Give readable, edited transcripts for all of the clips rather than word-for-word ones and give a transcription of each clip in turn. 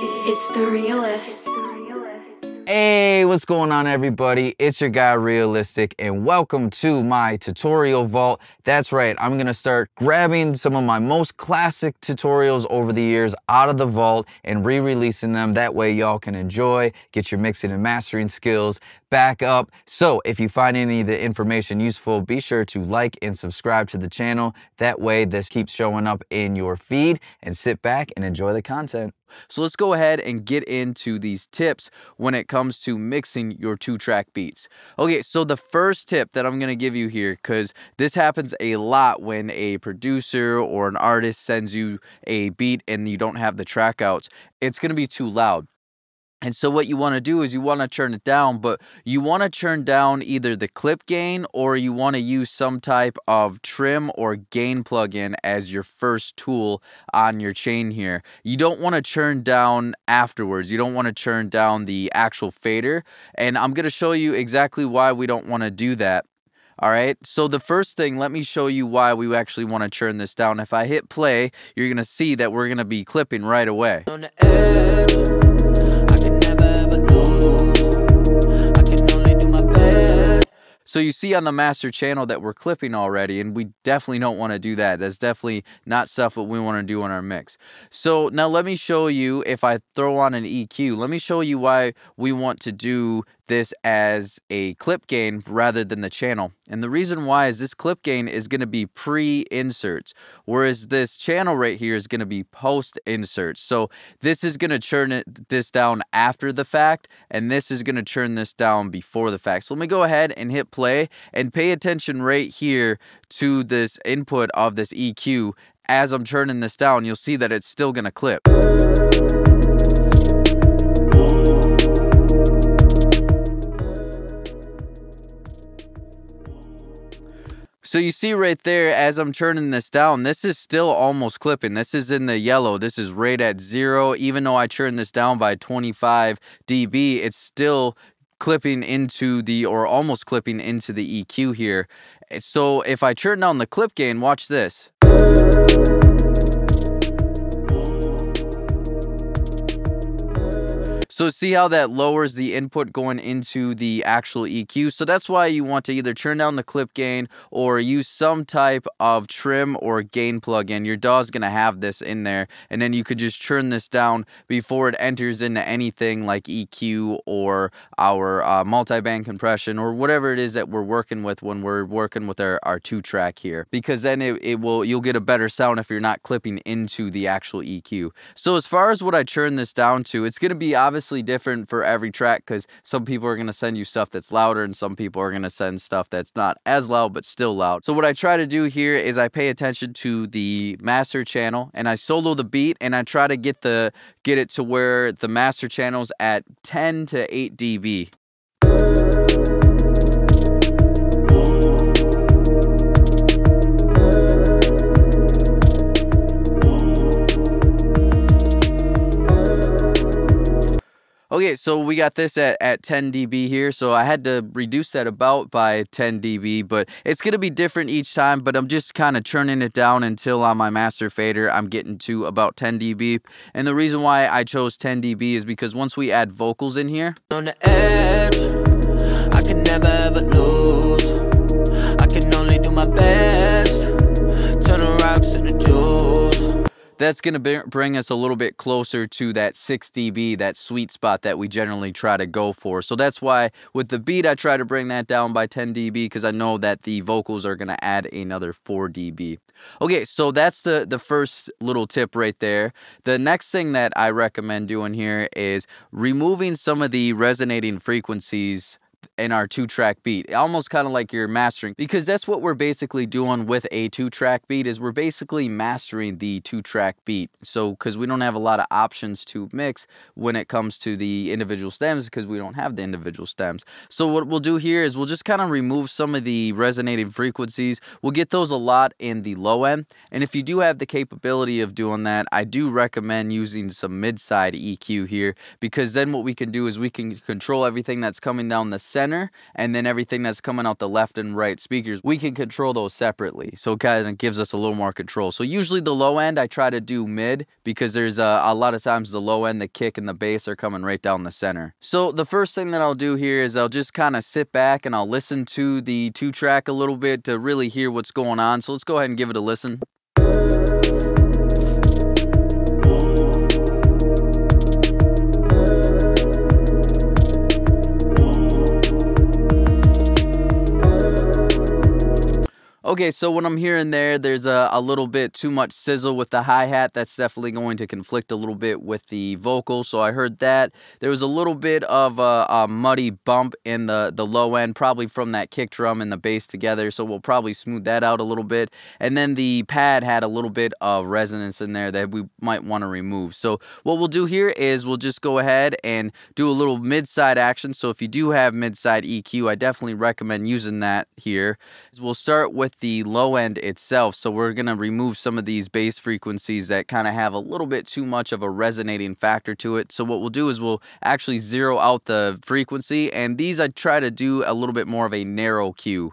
It's the realist. Hey, what's going on, everybody? It's your guy Realistic, and welcome to my tutorial vault. That's right, I'm gonna start grabbing some of my most classic tutorials over the years out of the vault and re-releasing them. That way y'all can enjoy, get your mixing and mastering skills back up. So if you find any of the information useful, be sure to like and subscribe to the channel. That way this keeps showing up in your feed, and sit back and enjoy the content. So let's go ahead and get into these tips when it comes to mixing your 2-track beats. Okay, so the first tip that I'm gonna give you here, because this happens a lot when a producer or an artist sends you a beat and you don't have the track outs, it's gonna be too loud. And so what you want to do is you want to turn it down, but you want to turn down either the clip gain, or you want to use some type of trim or gain plugin as your first tool on your chain here. You don't want to turn down afterwards. You don't want to turn down the actual fader. And I'm going to show you exactly why we don't want to do that. All right, so the first thing, let me show you why we actually want to turn this down. If I hit play, you're going to see that we're going to be clipping right away. On the edge. So you see on the master channel that we're clipping already, and we definitely don't want to do that. That's definitely not stuff what we want to do on our mix. So now let me show you, if I throw on an EQ, let me show you why we want to do this as a clip gain rather than the channel. And the reason why is this clip gain is going to be pre-inserts, whereas this channel right here is going to be post-inserts. So this is going to turn this down after the fact, and this is going to turn this down before the fact. So let me go ahead and hit play and pay attention right here to this input of this EQ. As I'm turning this down, you'll see that it's still going to clip. So you see right there, as I'm turning this down, this is still almost clipping. This is in the yellow. This is right at 0. Even though I turned this down by 25 dB, it's still clipping into the, or almost clipping into the EQ here. So if I turn down the clip gain, watch this. So see how that lowers the input going into the actual EQ? So that's why you want to either turn down the clip gain or use some type of trim or gain plugin. Your DAW is going to have this in there, and then you could just turn this down before it enters into anything like EQ or our multi-band compression or whatever it is that we're working with when we're working with our 2-track here. Because then you'll get a better sound if you're not clipping into the actual EQ. So as far as what I turn this down to, it's going to be obviously different for every track, because some people are going to send you stuff that's louder and some people are going to send stuff that's not as loud but still loud. So what I try to do here is I pay attention to the master channel and I solo the beat, and I try to get it to where the master channel's at 10 to 8 dB. Okay, so we got this at 10 dB here, so I had to reduce that about by 10 dB, but it's going to be different each time, but I'm just kind of turning it down until on my master fader I'm getting to about 10 dB. And the reason why I chose 10 dB is because once we add vocals in here, on the edge, I can never ever lose. I can only do my best. Turn the rocks into jewels. that's going to bring us a little bit closer to that 6 dB, that sweet spot that we generally try to go for. So that's why with the beat, I try to bring that down by 10 dB because I know that the vocals are going to add another 4 dB. Okay, so that's the first little tip right there. The next thing that I recommend doing here is removing some of the resonating frequencies in our 2-track beat, almost kind of like you're mastering, because that's what we're basically doing with a 2-track beat, is we're basically mastering the 2-track beat. So because we don't have a lot of options to mix when it comes to the individual stems, because we don't have the individual stems. So what we'll do here is we'll just kind of remove some of the resonating frequencies. We'll get those a lot in the low end, and if you do have the capability of doing that, I do recommend using some mid-side EQ here, because then what we can do is we can control everything that's coming down the center, and then everything that's coming out the left and right speakers, we can control those separately. So it kind of gives us a little more control. So usually the low end, I try to do mid, because there's a lot of times the low end, the kick and the bass are coming right down the center. So the first thing that I'll do here is I'll just kind of sit back and I'll listen to the 2-track a little bit to really hear what's going on. So let's go ahead and give it a listen. Okay, so what I'm hearing there's a little bit too much sizzle with the hi-hat. That's definitely going to conflict a little bit with the vocal, so I heard that. There was a little bit of a muddy bump in the low end, probably from that kick drum and the bass together, so we'll probably smooth that out a little bit. And then the pad had a little bit of resonance in there that we might want to remove. So what we'll do here is we'll just go ahead and do a little mid-side action. So if you do have mid-side EQ, I definitely recommend using that here. We'll start with the low end itself. So we're going to remove some of these bass frequencies that kind of have a little bit too much of a resonating factor to it. So what we'll do is we'll actually zero out the frequency, and these I try to do a little bit more of a narrow cue.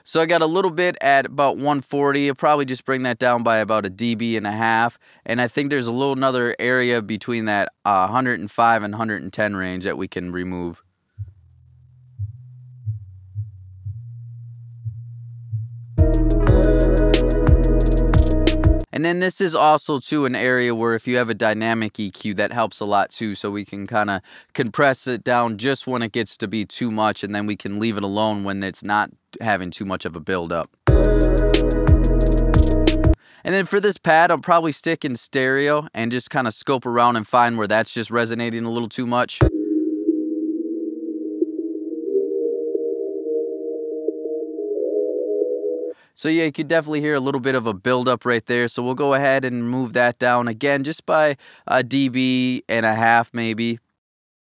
So I got a little bit at about 140. I'll probably just bring that down by about 1.5 dB. And I think there's a little another area between that 105 and 110 range that we can remove. And then this is also too an area where if you have a dynamic EQ, that helps a lot too. So we can kind of compress it down just when it gets to be too much, and then we can leave it alone when it's not having too much of a build-up. And then for this pad, I'll probably stick in stereo and just kind of scope around and find where that's just resonating a little too much. So yeah, you could definitely hear a little bit of a buildup right there. So we'll go ahead and move that down again just by 1.5 dB maybe.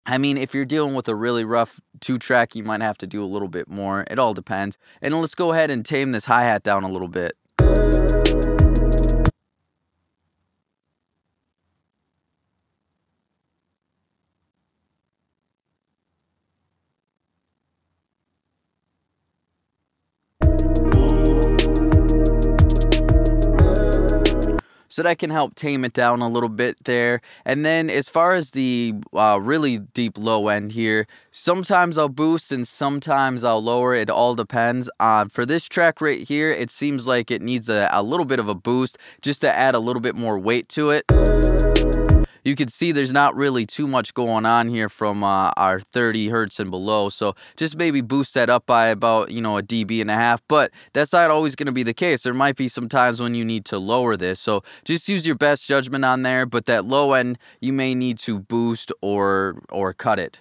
I mean, if you're dealing with a really rough 2-track, you might have to do a little bit more. It all depends. And let's go ahead and tame this hi-hat down a little bit. So that can help tame it down a little bit there. And then as far as the really deep low end here, sometimes I'll boost and sometimes I'll lower. It all depends. For this track right here, it seems like it needs a little bit of a boost just to add a little bit more weight to it. You can see there's not really too much going on here from our 30 hertz and below. So just maybe boost that up by about, 1.5 dB. But that's not always going to be the case. There might be some times when you need to lower this. So just use your best judgment on there. But that low end, you may need to boost or cut it.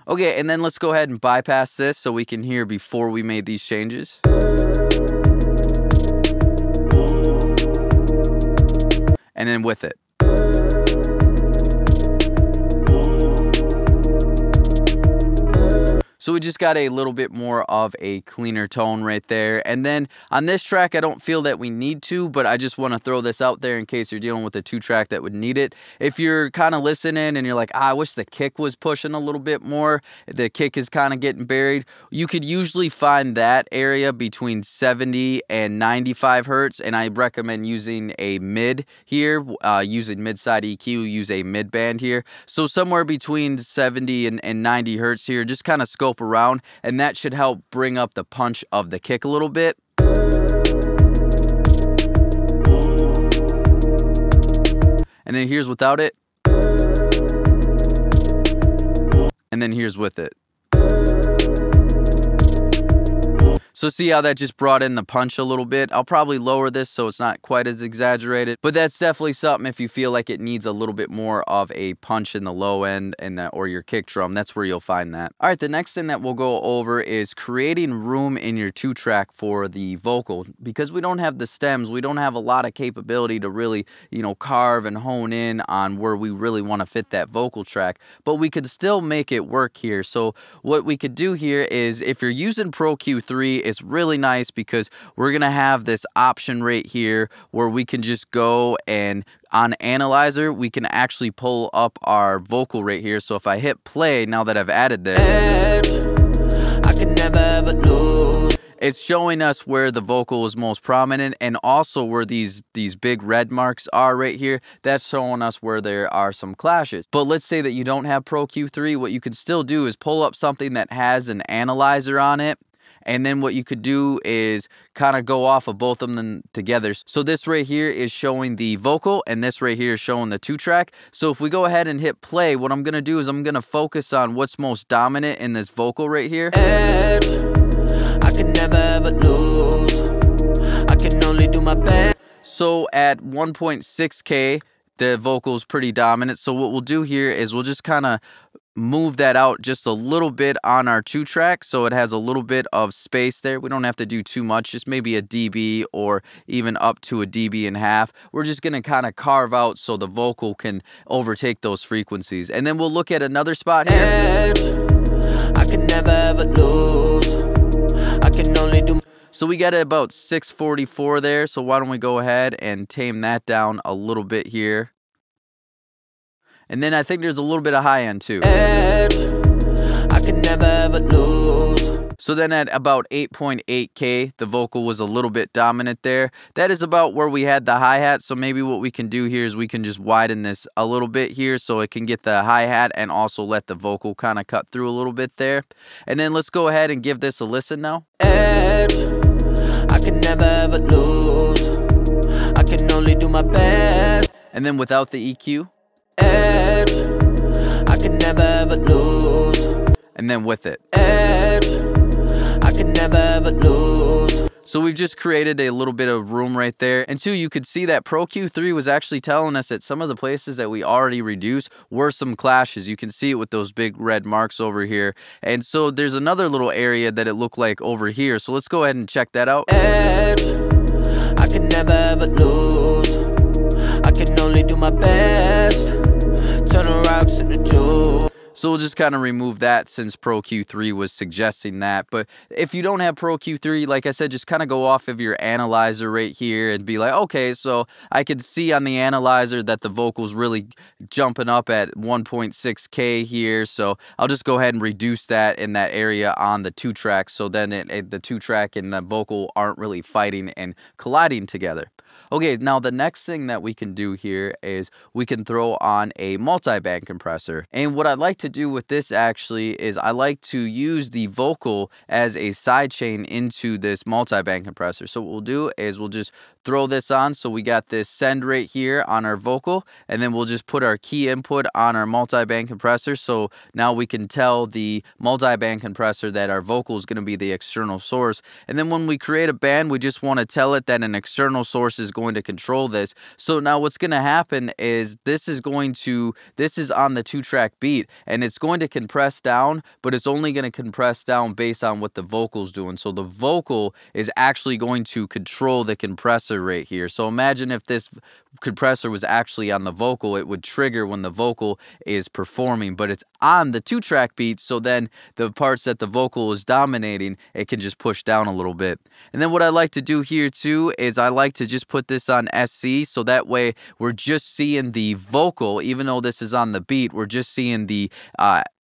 Okay, and then let's go ahead and bypass this so we can hear before we made these changes. And then with it. So we just got a little bit more of a cleaner tone right there. And then on this track, I don't feel that we need to, but I just want to throw this out there in case you're dealing with a 2-track that would need it. If you're kind of listening and you're like, I wish the kick was pushing a little bit more, the kick is kind of getting buried, you could usually find that area between 70 and 95 hertz. And I recommend using a mid here, using mid-side EQ, use a mid-band here. So somewhere between 70 and 90 hertz here, just kind of scope around, and that should help bring up the punch of the kick a little bit. And then here's without it. And then here's with it. So see how that just brought in the punch a little bit? I'll probably lower this so it's not quite as exaggerated, but that's definitely something if you feel like it needs a little bit more of a punch in the low end and or your kick drum, that's where you'll find that. All right, the next thing that we'll go over is creating room in your 2-track for the vocal. Because we don't have the stems, we don't have a lot of capability to really, you know, carve and hone in on where we really want to fit that vocal track, but we could still make it work here. So what we could do here is, if you're using Pro Q3, it's really nice because we're gonna have this option right here where we can just go and on Analyzer we can actually pull up our vocal right here. So if I hit play, now that I've added this, I can never ever lose. It's showing us where the vocal is most prominent, and also where these big red marks are right here. That's showing us where there are some clashes. But let's say that you don't have Pro Q3. What you can still do is pull up something that has an analyzer on it, and then what you could do is kind of go off of both of them together. So this right here is showing the vocal, and this right here is showing the 2-track. So if we go ahead and hit play, what I'm going to do is I'm going to focus on what's most dominant in this vocal right here. I can never ever lose. I can only do my best. So at 1.6K, the vocal's pretty dominant. So what we'll do here is we'll just kind of move that out just a little bit on our 2-track, so it has a little bit of space there. We don't have to do too much, just maybe a dB or even up to a dB and a half. We're just going to kind of carve out so the vocal can overtake those frequencies. And then we'll look at another spot here. I can never ever lose. I can only do. So we got it about 644 there, so why don't we go ahead and tame that down a little bit here. And then I think there's a little bit of high end too. I can never ever lose. So then at about 8.8K, the vocal was a little bit dominant there. That is about where we had the hi-hat. So maybe what we can do here is we can just widen this a little bit here so it can get the hi-hat and also let the vocal kind of cut through a little bit there. And then let's go ahead and give this a listen now. I can never ever lose. I can only do my best. And then without the EQ. I can never ever lose. And then with it. I can never ever lose. So we've just created a little bit of room right there. And two, you could see that Pro Q3 was actually telling us that some of the places that we already reduced were some clashes. You can see it with those big red marks over here. And so there's another little area that it looked like over here. So let's go ahead and check that out. I can never ever lose. I can only do my best. Turn the rocks into jewels. So we'll just kind of remove that since Pro Q3 was suggesting that. But if you don't have Pro Q3, like I said, just kind of go off of your analyzer right here and be like, okay, so I can see on the analyzer that the vocal's really jumping up at 1.6K here. So I'll just go ahead and reduce that in that area on the 2-track. So then the 2-track and the vocal aren't really fighting and colliding together. Okay, now the next thing that we can do here is we can throw on a multi-band compressor. And what I like to do with this actually is I like to use the vocal as a sidechain into this multi-band compressor. So what we'll do is we'll just throw this on. So we got this send right here on our vocal, and then we'll just put our key input on our multi-band compressor. So now we can tell the multi-band compressor that our vocal is going to be the external source. And then when we create a band, we just want to tell it that an external source is going to control this. So now what's going to happen is this is on the 2-track beat, and it's going to compress down, but it's only going to compress down based on what the vocal's doing. So the vocal is actually going to control the compressor right here. So imagine if this compressor was actually on the vocal, it would trigger when the vocal is performing, but it's on the 2-track beat. So then the parts that the vocal is dominating, it can just push down a little bit. And then what I like to do here too is I like to just put this on SC, so that way we're just seeing the vocal. Even though this is on the beat, we're just seeing the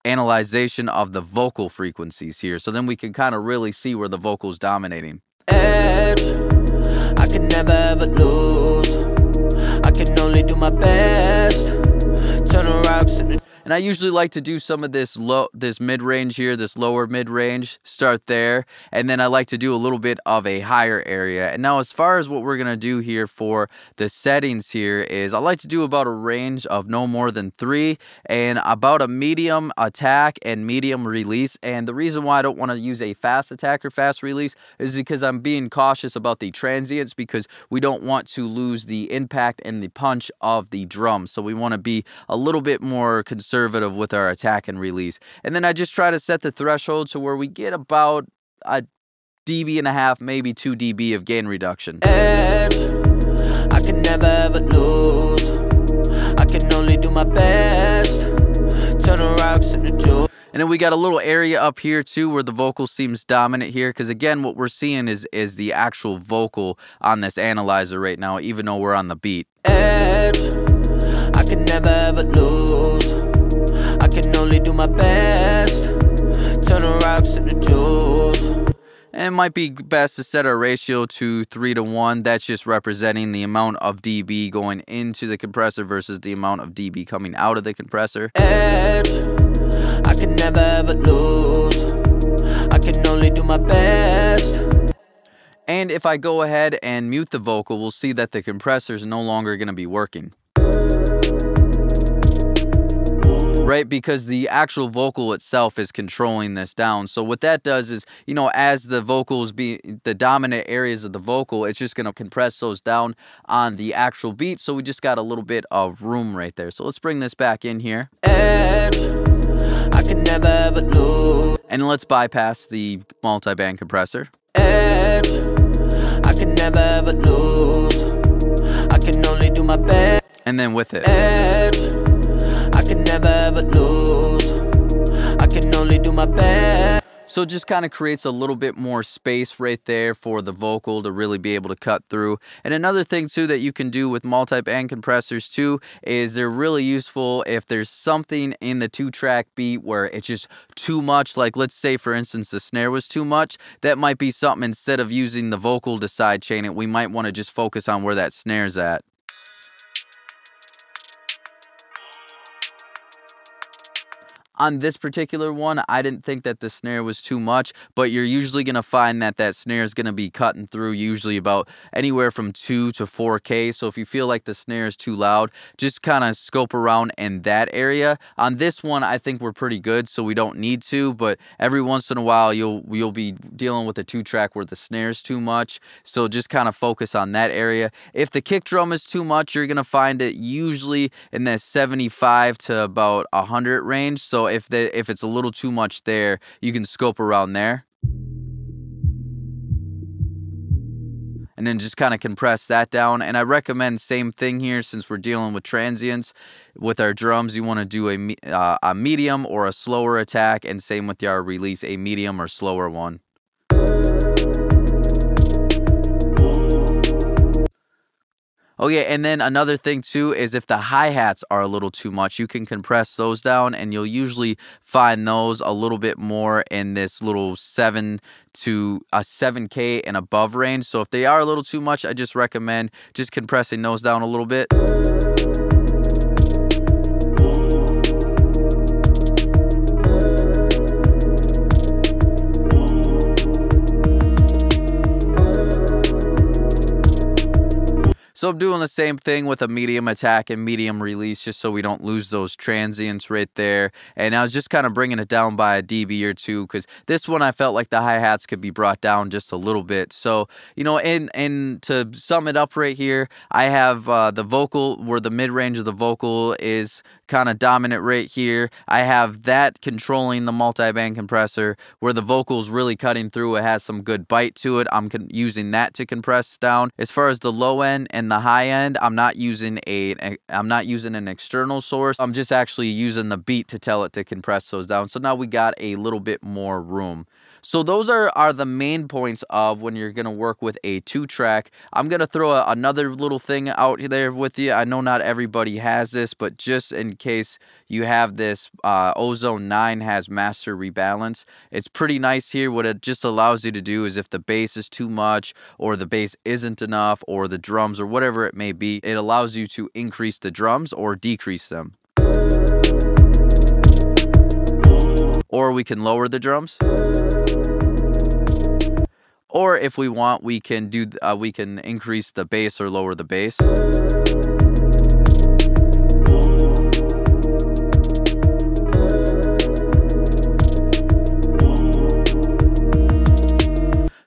analyzation of the vocal frequencies here. So then we can kind of really see where the vocal is dominating. I can never ever lose. I can only do my best. Turn the rocks into. And I usually like to do some of this mid-range here, this lower mid-range, start there, and then I like to do a little bit of a higher area. And now as far as what we're going to do here for the settings here is I like to do about a range of no more than 3 and about a medium attack and medium release. And the reason why I don't want to use a fast attack or fast release is because I'm being cautious about the transients, because we don't want to lose the impact and the punch of the drum. So we want to be a little bit more conservative with our attack and release. And then I just try to set the threshold to where we get about a dB.5, maybe 2 dB of gain reduction. Edge, I can never ever lose. I can only do my best. Turn the rocks into jewels. And then we got a little area up here too where the vocal seems dominant here, because again what we're seeing is the actual vocal on this analyzer right now, even though we're on the beat. Edge, I can never ever lose. I can only do my best. Turn the rocks into jewels. And it might be best to set our ratio to 3:1. That's just representing the amount of dB going into the compressor versus the amount of dB coming out of the compressor. Edge, I can never ever lose. I can only do my best. And if I go ahead and mute the vocal, we'll see that the compressor is no longer going to be working. Right, because the actual vocal itself is controlling this down. So what that does is, you know, as the vocals be the dominant areas of the vocal, it's just going to compress those down on the actual beat. So we just got a little bit of room right there. So let's bring this back in here. Edge, I can never ever lose. And let's bypass the multi-band compressor. Edge, I can never ever lose. I can only do my best. And then with it. Edge, I can never ever lose. I can only do my best. So it just kind of creates a little bit more space right there for the vocal to really be able to cut through. And another thing too that you can do with multi-band compressors too is they're really useful if there's something in the 2-track beat where it's just too much. Like let's say for instance the snare was too much. That might be something, instead of using the vocal to sidechain it, we might want to just focus on where that snare's at. On this particular one, I didn't think that the snare was too much, but you're usually going to find that that snare is going to be cutting through usually about anywhere from 2 to 4K. So if you feel like the snare is too loud, just kind of scope around in that area. On this one, I think we're pretty good, so we don't need to, but every once in a while, you'll be dealing with a 2-track where the snare is too much. So just kind of focus on that area. If the kick drum is too much, you're going to find it usually in that 75 to about 100 range. So if it's a little too much there, you can scope around there. And then just kind of compress that down. And I recommend same thing here, since we're dealing with transients. With our drums, you want to do a medium or a slower attack, and same with your release, a medium or slower one. Oh yeah, and then another thing too is if the hi-hats are a little too much, you can compress those down, and you'll usually find those a little bit more in this little 7 to a 7K and above range. So if they are a little too much, I just recommend just compressing those down a little bit. So I'm doing the same thing with a medium attack and medium release, just so we don't lose those transients right there. And I was just kind of bringing it down by a dB or 2, because this one I felt like the hi-hats could be brought down just a little bit. So, you know, and to sum it up right here, I have the vocal, where the mid-range of the vocal is kind of dominant right here. I have that controlling the multi-band compressor, where the vocal is really cutting through. It has some good bite to it. I'm using that to compress down. As far as the low end and the high end, I'm not using an external source. I'm just actually using the beat to tell it to compress those down. So now we got a little bit more room. So those are the main points of when you're going to work with a 2-track. I'm going to throw another little thing out there with you. I know not everybody has this, but just in case you have this, Ozone 9 has Master Rebalance. It's pretty nice here. What it just allows you to do is if the bass is too much, or the bass isn't enough, or the drums, or whatever it may be, it allows you to increase the drums or decrease them. or we can lower the drums. Or if we want, we can do we can increase the bass or lower the bass.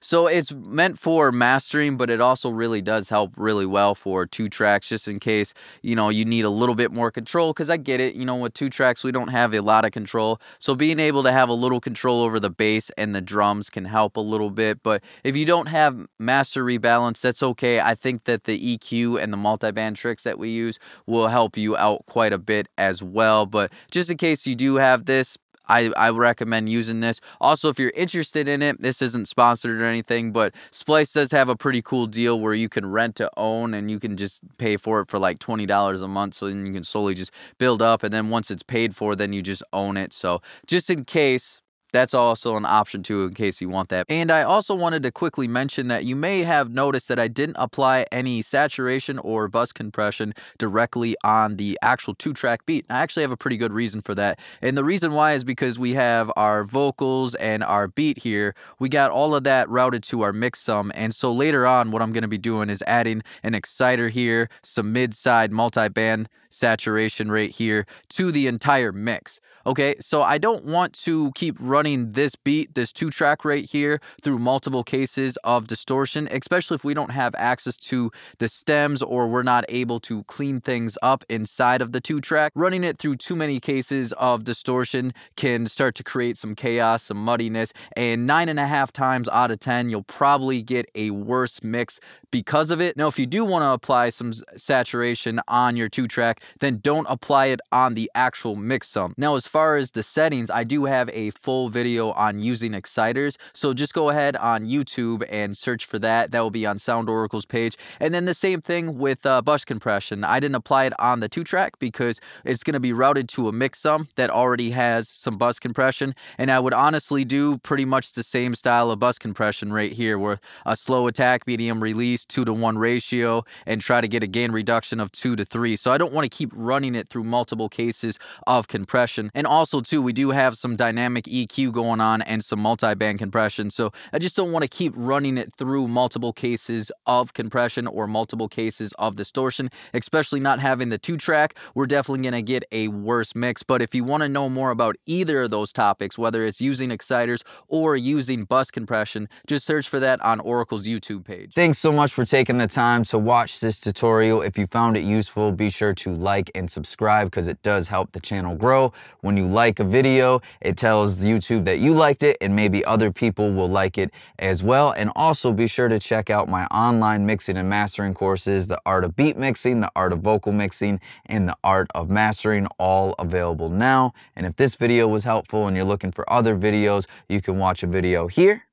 So it's meant for mastering, but it also really does help really well for 2 tracks, just in case, you know, you need a little bit more control, because I get it, you know, with 2 tracks, we don't have a lot of control. So being able to have a little control over the bass and the drums can help a little bit. But if you don't have Master Rebalance, that's okay. I think that the EQ and the multiband tricks that we use will help you out quite a bit as well. But just in case you do have this, I recommend using this. Also, if you're interested in it, this isn't sponsored or anything, but Splice does have a pretty cool deal where you can rent to own, and you can just pay for it for like $20 a month. So then you can slowly just build up, and then once it's paid for, then you just own it. So just in case, that's also an option too, in case you want that. And I also wanted to quickly mention that you may have noticed that I didn't apply any saturation or bus compression directly on the actual 2-track beat. I actually have a pretty good reason for that. And the reason why is because we have our vocals and our beat here. We got all of that routed to our mix sum. And so later on, what I'm going to be doing is adding an exciter here, some mid-side multi-band saturation right here to the entire mix. Okay, so I don't want to keep running this beat, this 2-track right here, through multiple cases of distortion, especially if we don't have access to the stems or we're not able to clean things up inside of the 2-track. Running it through too many cases of distortion can start to create some chaos, some muddiness, and 9.5 times out of 10, you'll probably get a worse mix because of it. Now, if you do want to apply some saturation on your 2-track, then don't apply it on the actual mix sum. Now, as far as the settings, I do have a full video on using exciters, so just go ahead on YouTube and search for that. That will be on Sound Oracle's page. And then the same thing with bus compression. I didn't apply it on the 2-track because it's going to be routed to a mix sum that already has some bus compression, and I would honestly do pretty much the same style of bus compression right here, where a slow attack, medium release, 2-to-1 ratio, and try to get a gain reduction of 2 to 3. So I don't want to keep running it through multiple cases of compression. And also too, we do have some dynamic EQ going on and some multi-band compression. So I just don't want to keep running it through multiple cases of compression or multiple cases of distortion, especially not having the 2-track. We're definitely going to get a worse mix. But if you want to know more about either of those topics, whether it's using exciters or using bus compression, just search for that on Oracle's YouTube page. Thanks so much for taking the time to watch this tutorial. If you found it useful, be sure to like and subscribe, because it does help the channel grow. When you like a video, it tells YouTube that you liked it, and maybe other people will like it as well. And also be sure to check out my online mixing and mastering courses, the art of beat mixing, the art of vocal mixing, and the art of mastering, all available now. And if this video was helpful and you're looking for other videos, you can watch a video here,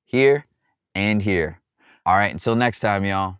here, and here. All right, until next time, y'all.